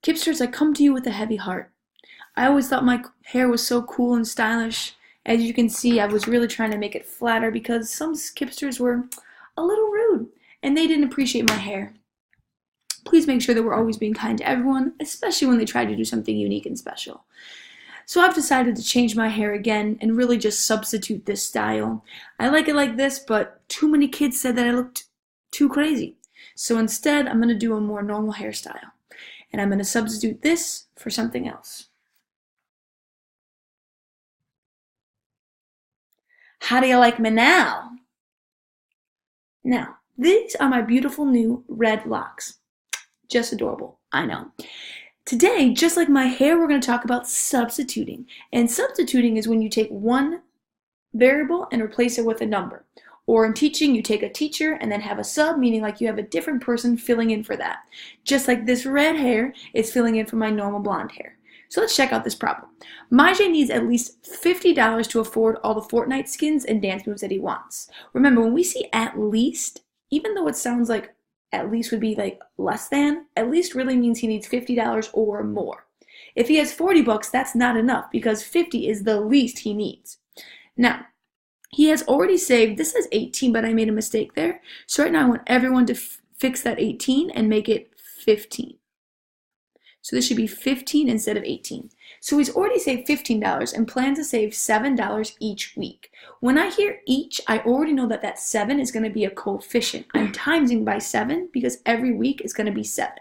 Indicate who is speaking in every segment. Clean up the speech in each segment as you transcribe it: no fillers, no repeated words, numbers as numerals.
Speaker 1: Kipsters, I come to you with a heavy heart. I always thought my hair was so cool and stylish. As you can see, I was really trying to make it flatter because some Kipsters were a little rude and they didn't appreciate my hair. Please make sure that we're always being kind to everyone, especially when they try to do something unique and special. So I've decided to change my hair again and really just substitute this style. I like it like this, but too many kids said that I looked too crazy. So instead, I'm going to do a more normal hairstyle. And I'm going to substitute this for something else. How do you like me now? Now, these are my beautiful new red locks. Just adorable, I know. Today, just like my hair, we're going to talk about substituting. And substituting is when you take one variable and replace it with a number. Or in teaching, you take a teacher and then have a sub, meaning like you have a different person filling in for that. Just like this red hair is filling in for my normal blonde hair. So let's check out this problem. Majay needs at least $50 to afford all the Fortnite skins and dance moves that he wants. Remember, when we see at least, even though it sounds like at least would be like less than, at least really means he needs $50 or more. If he has 40 bucks, that's not enough because 50 is the least he needs. Now, he has already saved, this says 18, but I made a mistake there. So right now I want everyone to fix that 18 and make it 15. So this should be 15 instead of 18. So he's already saved $15 and plans to save $7 each week. When I hear each, I already know that that 7 is going to be a coefficient. I'm timesing by 7 because every week is going to be 7.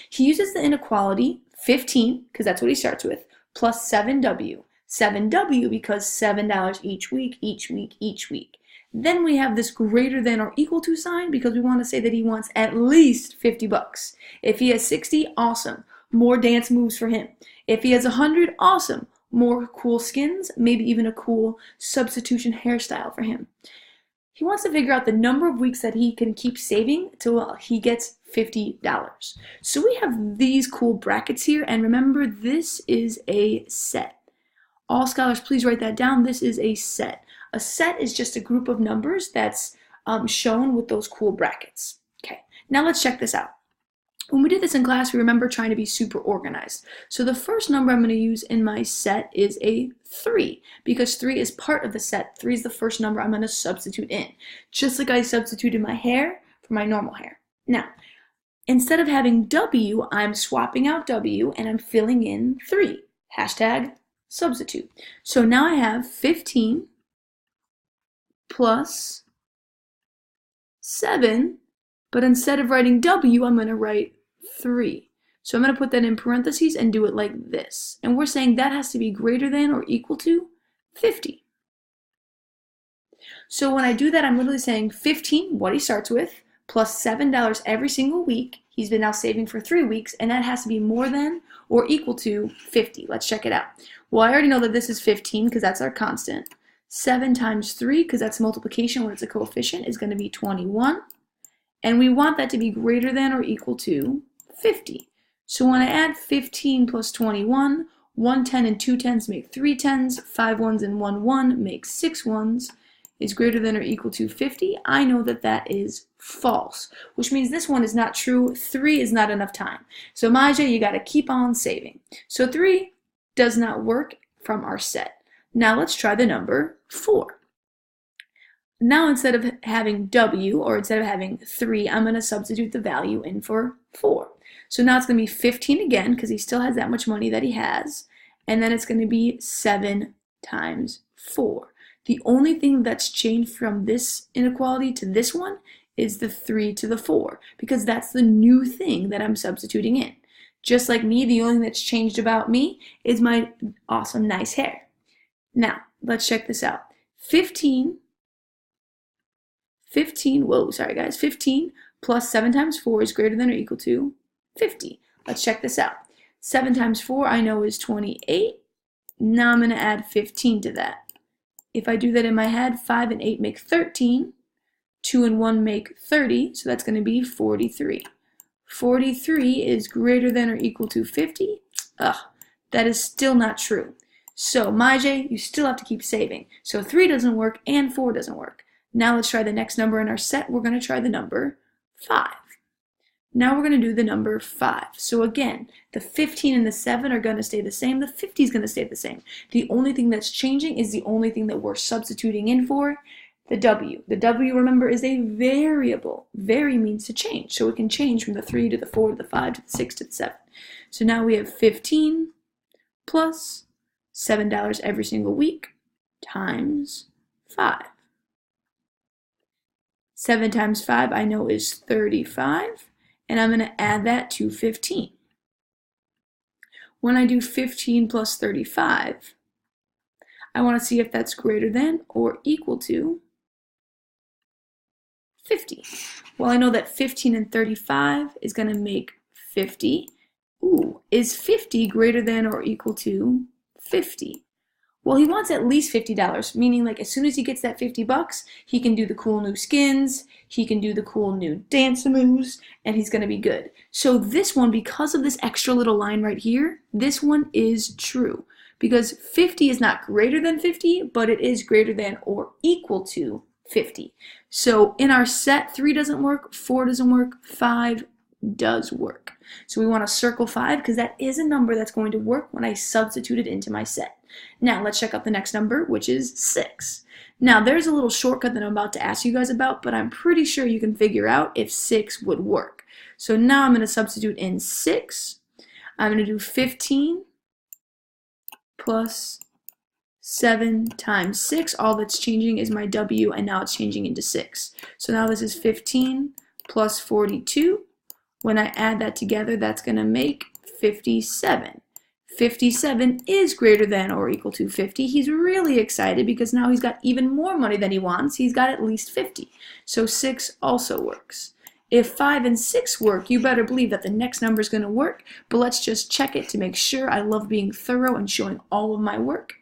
Speaker 1: He uses the inequality 15, because that's what he starts with, plus 7W. 7W because $7 each week, each week, each week. Then we have this greater than or equal to sign because we want to say that he wants at least 50 bucks. If he has 60, awesome. More dance moves for him. If he has 100, awesome. More cool skins, maybe even a cool substitution hairstyle for him. He wants to figure out the number of weeks that he can keep saving till he gets $50. So we have these cool brackets here, and remember, this is a set. All scholars, please write that down. This is a set. A set is just a group of numbers that's shown with those cool brackets. Okay, now let's check this out. When we did this in class, we remember trying to be super organized. So the first number I'm going to use in my set is a 3, because 3 is part of the set. 3 is the first number I'm going to substitute in, just like I substituted my hair for my normal hair. Now, instead of having W, I'm swapping out W and I'm filling in 3. Hashtag substitute. So now I have 15 plus 7, but instead of writing W, I'm going to write 3. So I'm going to put that in parentheses and do it like this. And we're saying that has to be greater than or equal to 50. So when I do that, I'm literally saying 15, what he starts with, plus $7 every single week. He's been now saving for 3 weeks, and that has to be more than or equal to 50. Let's check it out. Well, I already know that this is 15 because that's our constant. 7 times 3, because that's multiplication when it's a coefficient, is going to be 21. And we want that to be greater than or equal to 50. So when I add 15 plus 21, 1 10 and 2 tens make 3 tens, 5 ones and 1 1 make 6 ones, is greater than or equal to 50. I know that that is false, which means this one is not true. 3 is not enough time. So Majay, you got to keep on saving. So 3 does not work from our set. Now let's try the number 4. Now instead of having W, or instead of having 3, I'm going to substitute the value in for 4. So now it's going to be 15 again, because he still has that much money that he has. And then it's going to be 7 times 4. The only thing that's changed from this inequality to this one is the 3 to the 4, because that's the new thing that I'm substituting in. Just like me, the only thing that's changed about me is my awesome, nice hair. Now, let's check this out. 15 plus 7 times 4 is greater than or equal to 50. Let's check this out. 7 times 4 I know is 28. Now I'm going to add 15 to that. If I do that in my head, 5 and 8 make 13. 2 and 1 make 30, so that's going to be 43. 43 is greater than or equal to 50. Ugh, that is still not true. So Majay, you still have to keep saving. So 3 doesn't work and 4 doesn't work. Now let's try the next number in our set. We're going to try the number 5. Now we're going to do the number 5. So again, the 15 and the 7 are going to stay the same. The 50 is going to stay the same. The only thing that's changing is the only thing that we're substituting in for, the W. The W, remember, is a variable. Vary means to change. So it can change from the 3 to the 4 to the 5 to the 6 to the 7. So now we have 15 plus $7 every single week times 5. 7 times 5 I know is 35, and I'm going to add that to 15. When I do 15 plus 35, I want to see if that's greater than or equal to 50. Well, I know that 15 and 35 is going to make 50. Ooh, is 50 greater than or equal to 50? Well, he wants at least $50, meaning like as soon as he gets that $50, he can do the cool new skins, he can do the cool new dance moves, and he's going to be good. So this one, because of this extra little line right here, this one is true. Because 50 is not greater than 50, but it is greater than or equal to 50. So in our set, 3 doesn't work, 4 doesn't work, 5 does work. So we want to circle 5 because that is a number that's going to work when I substitute it into my set. Now let's check out the next number, which is 6. Now there's a little shortcut that I'm about to ask you guys about, but I'm pretty sure you can figure out if 6 would work. So now I'm going to substitute in 6. I'm going to do 15 plus 7 times 6. All that's changing is my W, and now it's changing into 6. So now this is 15 plus 42. When I add that together, that's going to make 57. 57 is greater than or equal to 50. He's really excited because now he's got even more money than he wants. He's got at least 50. So 6 also works. If 5 and 6 work, you better believe that the next number is going to work, but let's just check it to make sure. I love being thorough and showing all of my work.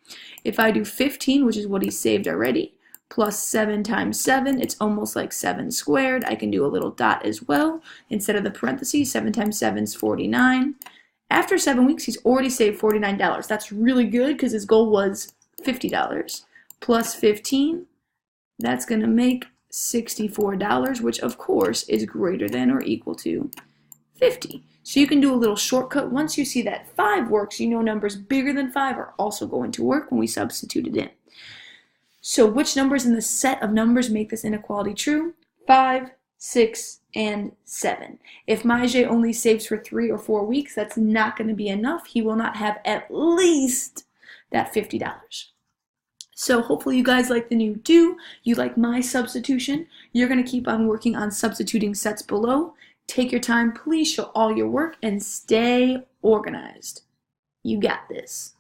Speaker 1: If I do 15, which is what he saved already, plus 7 times 7, it's almost like 7 squared. I can do a little dot as well. Instead of the parentheses, 7 times 7 is 49. After 7 weeks, he's already saved $49. That's really good because his goal was $50. Plus 15, that's going to make $64, which of course is greater than or equal to 50. So you can do a little shortcut. Once you see that 5 works, you know numbers bigger than 5 are also going to work when we substitute it in. So which numbers in the set of numbers make this inequality true? 5, 6, and 7. If Maije only saves for 3 or 4 weeks, that's not going to be enough. He will not have at least that $50. So hopefully you guys like the new do. You like my substitution. You're going to keep on working on substituting sets below. Take your time. Please show all your work and stay organized. You got this.